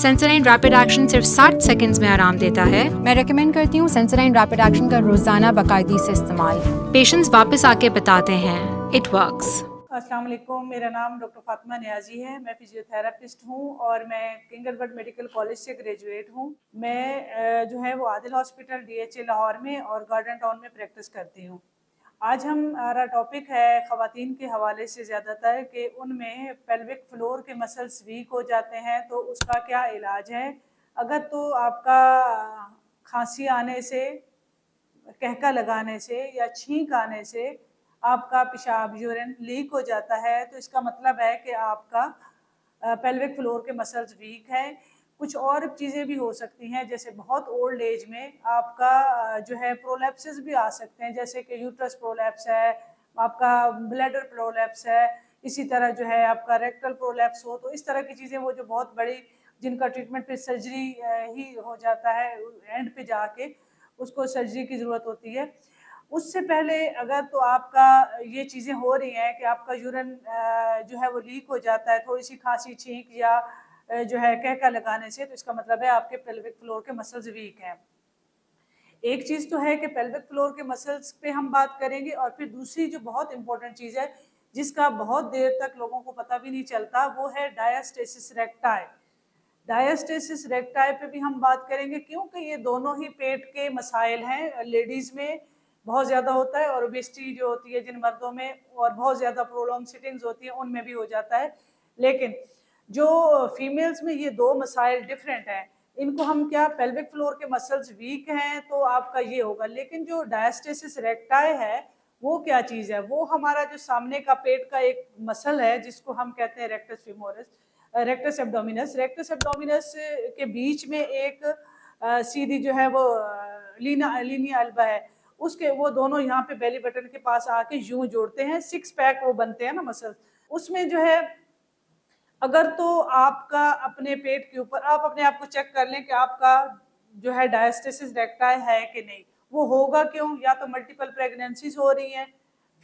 Sensodyne rapid action सिर्फ 60 seconds में आराम देता है। मैं रेकमेंड करती हूँ सेंसोडाइन रैपिड एक्शन का रोजाना बाकायदगी से इस्तेमाल। पेशेंट्स वापस आके बताते हैं इट वर्क्स। अस्सलाम वालेकुम, मेरा नाम डॉक्टर फातिमा नियाजी है। मैं फिजियोथेरापिस्ट हूँ और मैं किंगलबर्ट मेडिकल कॉलेज से ग्रेजुएट हूँ। मैं जो है वो आदिल हॉस्पिटल DHA लाहौर में और गार्डन टाउन में प्रैक्टिस करती हूँ। आज हमारा टॉपिक है ख़वातीन के हवाले से ज़्यादातर कि उनमें पेल्विक फ्लोर के मसल्स वीक हो जाते हैं तो उसका क्या इलाज है। अगर तो आपका खांसी आने से, कहका लगाने से या छींक आने से आपका पेशाब यूरिन लीक हो जाता है तो इसका मतलब है कि आपका पेल्विक फ्लोर के मसल्स वीक हैं। कुछ और चीज़ें भी हो सकती हैं, जैसे बहुत ओल्ड एज में आपका जो है प्रोलैप्सेस भी आ सकते हैं, जैसे कि यूट्रस प्रोलैप्स है, आपका ब्लैडर प्रोलैप्स है, इसी तरह जो है आपका रेक्टल प्रोलैप्स हो। तो इस तरह की चीज़ें वो जो बहुत बड़ी, जिनका ट्रीटमेंट फिर सर्जरी ही हो जाता है, एंड पे जाके उसको सर्जरी की ज़रूरत होती है। उससे पहले अगर तो आपका ये चीज़ें हो रही हैं कि आपका यूरिन जो है वो लीक हो जाता है, थोड़ी सी खांसी, छींक या जो है कहका लगाने से, तो इसका मतलब है आपके पेल्विक फ्लोर के मसल्स वीक हैं। एक चीज़ तो है कि पेल्विक फ्लोर के मसल्स पे हम बात करेंगे, और फिर दूसरी जो बहुत इंपॉर्टेंट चीज़ है जिसका बहुत देर तक लोगों को पता भी नहीं चलता, वो है डायस्टेसिस रेक्टाई। डायस्टेसिस रेक्टाई पे भी हम बात करेंगे, क्योंकि ये दोनों ही पेट के मसाइल हैं। लेडीज़ में बहुत ज़्यादा होता है और ओबेसिटी जो होती है जिन मर्दों में, और बहुत ज़्यादा प्रोलॉन्ग सिटिंग्स होती है उनमें भी हो जाता है। लेकिन जो फीमेल्स में ये दो मसाइल डिफरेंट हैं। इनको हम क्या, पेल्विक फ्लोर के मसल्स वीक हैं तो आपका ये होगा। लेकिन जो डायस्टेसिस रेक्टाई है वो क्या चीज़ है, वो हमारा जो सामने का पेट का एक मसल है जिसको हम कहते हैं rectus femoris, rectus abdominis. Rectus abdominis के बीच में एक सीधी जो है वो लीनिया अल्बा है, उसके वो दोनों यहाँ पे बेली बटन के पास आके यूं जोड़ते हैं, सिक्स पैक वो बनते हैं ना मसल। उसमें जो है, अगर तो आपका अपने पेट के ऊपर आप अपने आप को चेक कर लें कि आपका जो है डायस्टेसिस रेक्टाई है कि नहीं। वो होगा क्यों, या तो मल्टीपल प्रेगनेंसीज हो रही हैं,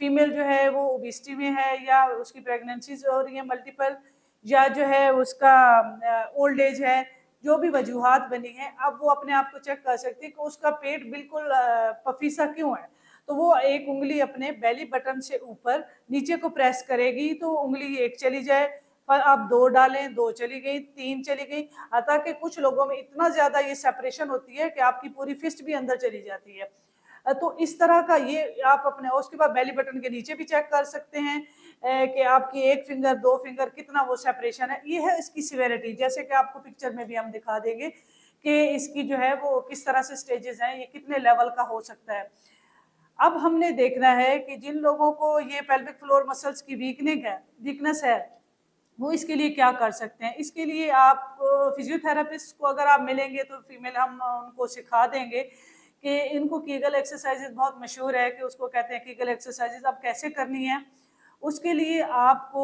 फीमेल जो है वो ओबेसिटी में है, या उसकी प्रेगनेंसीज हो रही हैं मल्टीपल, या जो है उसका ओल्ड एज है, जो भी वजूहात बनी हैं। अब वो अपने आप को चेक कर सकती है कि उसका पेट बिल्कुल पफीसा क्यों है। तो वो एक उंगली अपने बेली बटन से ऊपर नीचे को प्रेस करेगी तो उंगली एक चली जाए, पर आप दो डालें, दो चली गई, तीन चली गई, हालांकि कुछ लोगों में इतना ज़्यादा ये सेपरेशन होती है कि आपकी पूरी फिस्ट भी अंदर चली जाती है। तो इस तरह का ये आप अपने, उसके बाद बेली बटन के नीचे भी चेक कर सकते हैं कि आपकी एक फिंगर, दो फिंगर, कितना वो सेपरेशन है। ये है इसकी सिवेरिटी, जैसे कि आपको पिक्चर में भी हम दिखा देंगे कि इसकी जो है वो किस तरह से स्टेजेस हैं, ये कितने लेवल का हो सकता है। अब हमने देखना है कि जिन लोगों को ये पेल्विक फ्लोर मसल्स की वीकनेस है वो इसके लिए क्या कर सकते हैं। इसके लिए आप फिजियोथेरापिस्ट को अगर आप मिलेंगे तो फीमेल, हम उनको सिखा देंगे कि इनको कीगल एक्सरसाइजेज बहुत मशहूर है, कि उसको कहते हैं कीगल एक्सरसाइजेज। अब कैसे करनी है, उसके लिए आपको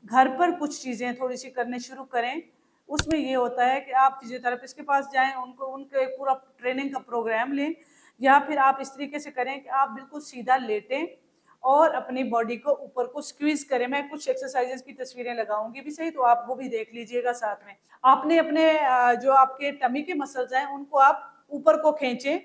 घर पर कुछ चीज़ें थोड़ी सी करने शुरू करें। उसमें ये होता है कि आप फिजियोथेरापिस्ट के पास जाएं, उनको उनके पूरा ट्रेनिंग का प्रोग्राम लें, या फिर आप इस तरीके से करें कि आप बिल्कुल सीधा लेटें और अपनी बॉडी को ऊपर को स्क्वीज करें। मैं कुछ एक्सरसाइजेज की तस्वीरें लगाऊंगी भी सही, तो आप वो भी देख लीजिएगा साथ में। आपने अपने जो आपके टमी के मसल्स हैं उनको आप ऊपर को खींचें,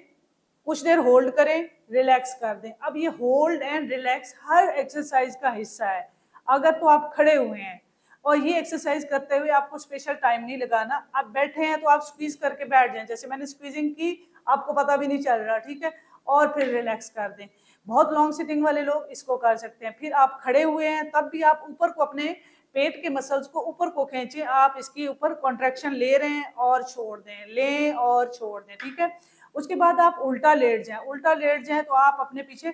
कुछ देर होल्ड करें, रिलैक्स कर दें। अब ये hold and relax her exercise का हिस्सा है। अगर तो आप खड़े हुए हैं और ये एक्सरसाइज करते हुए आपको स्पेशल टाइम नहीं लगाना, आप बैठे हैं तो आप स्क्वीज करके बैठ जाएं, जैसे मैंने स्क्वीजिंग की, आपको पता भी नहीं चल रहा, ठीक है। और फिर रिलैक्स कर दें। बहुत लॉन्ग सिटिंग वाले लोग इसको कर सकते हैं। फिर आप खड़े हुए हैं तब भी आप ऊपर को अपने पेट के मसल्स को ऊपर को खींचें, आप इसके ऊपर कॉन्ट्रैक्शन ले रहे हैं और छोड़ दें, लें और छोड़ दें, ठीक है। उसके बाद आप उल्टा लेट जाएं। उल्टा लेट जाएं तो आप अपने पीछे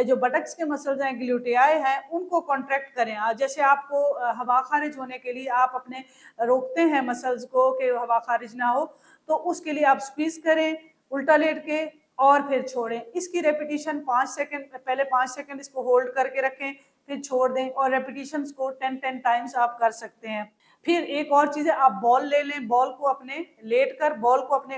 जो बटक्स के मसल्स हैं, ग्लूटियाई हैं, उनको कॉन्ट्रैक्ट करें। जैसे आपको हवा खारिज होने के लिए आप अपने रोकते हैं मसल्स को कि हवा खारिज ना हो, तो उसके लिए आप स्क्वीज करें उल्टा लेट के और फिर छोड़ें। इसकी रेपिटेशन 5 सेकंड, पहले 5 सेकंड इसको होल्ड करके रखें, फिर छोड़ दें, और रेपिटेशंस को 10 टाइम्स आप कर सकते हैं। फिर एक और चीज़ है, आप बॉल ले लें, बॉल को अपने लेट कर बॉल को अपने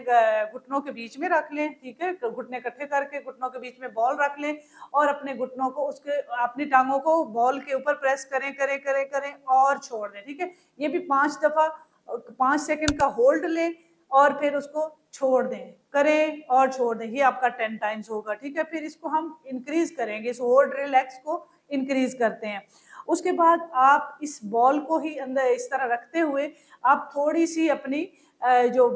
घुटनों के बीच में रख लें, ठीक है। घुटने इकट्ठे करके घुटनों के बीच में बॉल रख लें और अपने घुटनों को उसके, अपनी टांगों को बॉल के ऊपर प्रेस करें करें करें करें और छोड़ दें, ठीक है। ये भी 5 दफ़ा 5 सेकंड का होल्ड लें और फिर उसको छोड़ दें, करें और छोड़ दें। ये आपका 10 टाइम्स होगा, ठीक है। फिर इसको हम इंक्रीज करेंगे, इस होल्ड रिलैक्स को इंक्रीज करते हैं। उसके बाद आप इस बॉल को ही अंदर इस तरह रखते हुए आप थोड़ी सी अपनी जो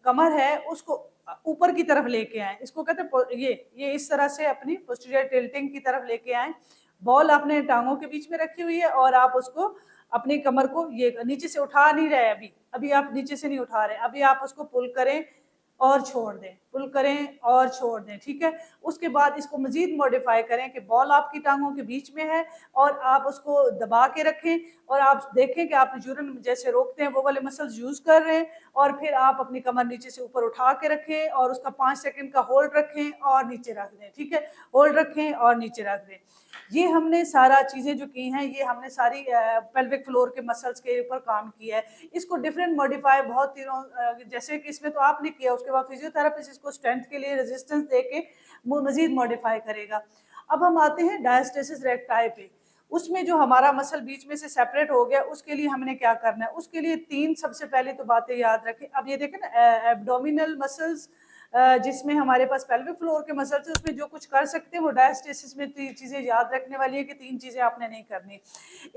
कमर है उसको ऊपर की तरफ लेके आए। इसको कहते हैं ये इस तरह से अपनी पोस्टीरियर टिल्टिंग की तरफ लेके आए। बॉल आपने टांगों के बीच में रखी हुई है और आप उसको अपनी कमर को ये नीचे से उठा नहीं रहे, अभी आप नीचे से नहीं उठा रहे, अभी आप उसको पुल करें और छोड़ दें, पुल करें और छोड़ दें, ठीक है। उसके बाद इसको मजीद मॉडिफाई करें कि बॉल आपकी टांगों के बीच में है और आप उसको दबा के रखें और आप देखें कि आप यूरिन जैसे रोकते हैं वो वाले मसल्स यूज कर रहे हैं। और फिर आप अपनी कमर नीचे से ऊपर उठा के रखें और उसका 5 सेकंड का होल्ड रखें और नीचे रख दें, ठीक है। होल्ड रखें और नीचे रख दें। ये हमने सारा चीज़ें जो की हैं, ये हमने सारी पेल्विक फ्लोर के मसल्स के ऊपर काम किया है। इसको डिफरेंट मॉडिफाई बहुत तीनों जैसे कि इसमें तो आपने किया, उसके बाद फिजियोथेरेपिस्ट इसको स्ट्रेंथ के लिए रेजिस्टेंस देके मजीद मॉडिफाई करेगा। अब हम आते हैं डायस्टेसिस रेक्टाई पे। उसमें जो हमारा मसल बीच में से सेपरेट हो गया, उसके लिए हमने क्या करना है, उसके लिए 3 सबसे पहले तो बातें याद रखें। अब ये देखें ना, एब्डोमिनल मसल्स जिसमें हमारे पास पेल्विक फ्लोर के मसल्स है, उसमें जो कुछ कर सकते हैं वो डायस्टेसिस में 3 चीज़ें याद रखने वाली है कि 3 चीज़ें आपने नहीं करनी।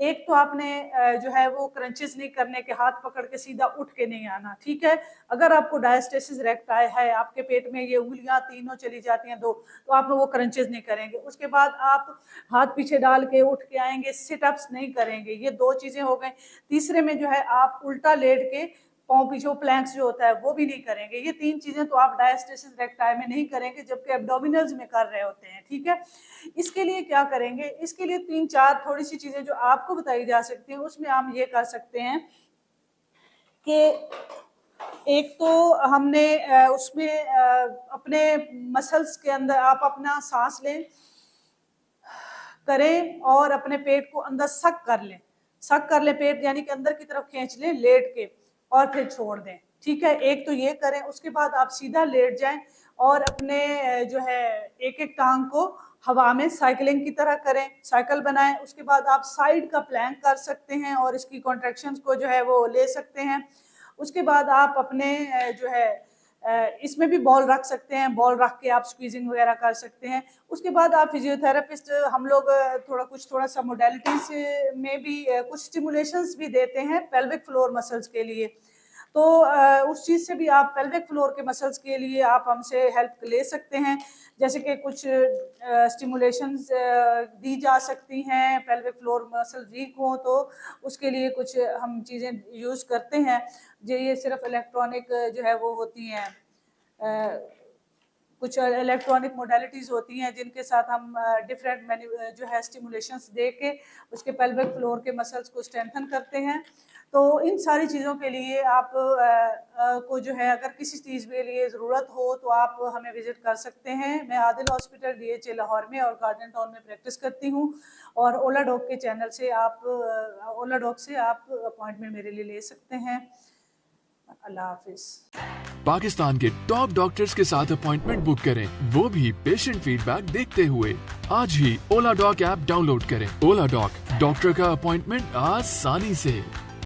एक तो आपने जो है वो क्रंचेस नहीं करने के, हाथ पकड़ के सीधा उठ के नहीं आना, ठीक है। अगर आपको डायस्टेसिस रेक्टाई है, आपके पेट में ये उंगलियां तीनों चली जाती हैं 2, तो आप वो क्रंचेस नहीं करेंगे। उसके बाद आप हाथ पीछे डाल के उठ के आएंगे, सिटअप्स नहीं करेंगे, ये 2 चीज़ें हो गई। तीसरे में जो है आप उल्टा लेट के पाँव पीछे प्लैंक्स जो होता है वो भी नहीं करेंगे। ये 3 चीज़ें तो आप डायस्टेसिस रेक्टाई में नहीं करेंगे, जबकि एब्डोमिनल्स में कर रहे होते हैं, ठीक है। इसके लिए क्या करेंगे, इसके लिए 3-4 थोड़ी सी चीज़ें जो आपको बताई जा सकती हैं। उसमें हम ये कर सकते हैं कि एक तो हमने उसमें अपने मसल्स के अंदर आप अपना सांस लें, करें और अपने पेट को अंदर सक कर लें, पेट यानी कि अंदर की तरफ खींच लें लेट के और फिर छोड़ दें, ठीक है। एक तो ये करें। उसके बाद आप सीधा लेट जाएं और अपने जो है एक टांग को हवा में साइकिलिंग की तरह करें, साइकिल बनाएं। उसके बाद आप साइड का प्लैंक कर सकते हैं और इसकी कॉन्ट्रैक्शंस को जो है वो ले सकते हैं। उसके बाद आप अपने जो है इसमें भी बॉल रख सकते हैं, बॉल रख के आप स्क्वीजिंग वगैरह कर सकते हैं। उसके बाद आप फिजियोथेरेपिस्ट, हम लोग थोड़ा सा मोडेलिटीज में भी कुछ स्टिमुलेशंस भी देते हैं पेल्विक फ्लोर मसल्स के लिए। तो उस चीज़ से भी आप पेल्विक फ्लोर के मसल्स के लिए आप हमसे हेल्प ले सकते हैं। जैसे कि कुछ स्टिमुलेशंस दी जा सकती हैं, पेल्विक फ्लोर मसल वीक हो तो उसके लिए कुछ हम चीज़ें यूज़ करते हैं। जो ये सिर्फ इलेक्ट्रॉनिक जो है वो होती हैं, कुछ इलेक्ट्रॉनिक मोडेलिटीज़ होती हैं जिनके साथ हम डिफरेंट जो है स्टिमुलेशंस दे के उसके पेल्विक फ्लोर के मसल्स को स्ट्रेंथन करते हैं। तो इन सारी चीज़ों के लिए आप को जो है अगर किसी चीज़ के लिए ज़रूरत हो तो आप हमें विज़िट कर सकते हैं। मैं आदिल हॉस्पिटल DHA लाहौर में और गार्डन टाउन में प्रैक्टिस करती हूँ। और ओला डॉग के चैनल से आप ओला डॉग से आप अपॉइंटमेंट मेरे लिए ले सकते हैं। अल्लाह हाफिज़। पाकिस्तान के टॉप डॉक्टर्स के साथ अपॉइंटमेंट बुक करें, वो भी पेशेंट फीडबैक देखते हुए। आज ही ओला डॉग ऐप डाउनलोड करें। ओला डॉग, डॉक्टर का अपॉइंटमेंट आसानी से।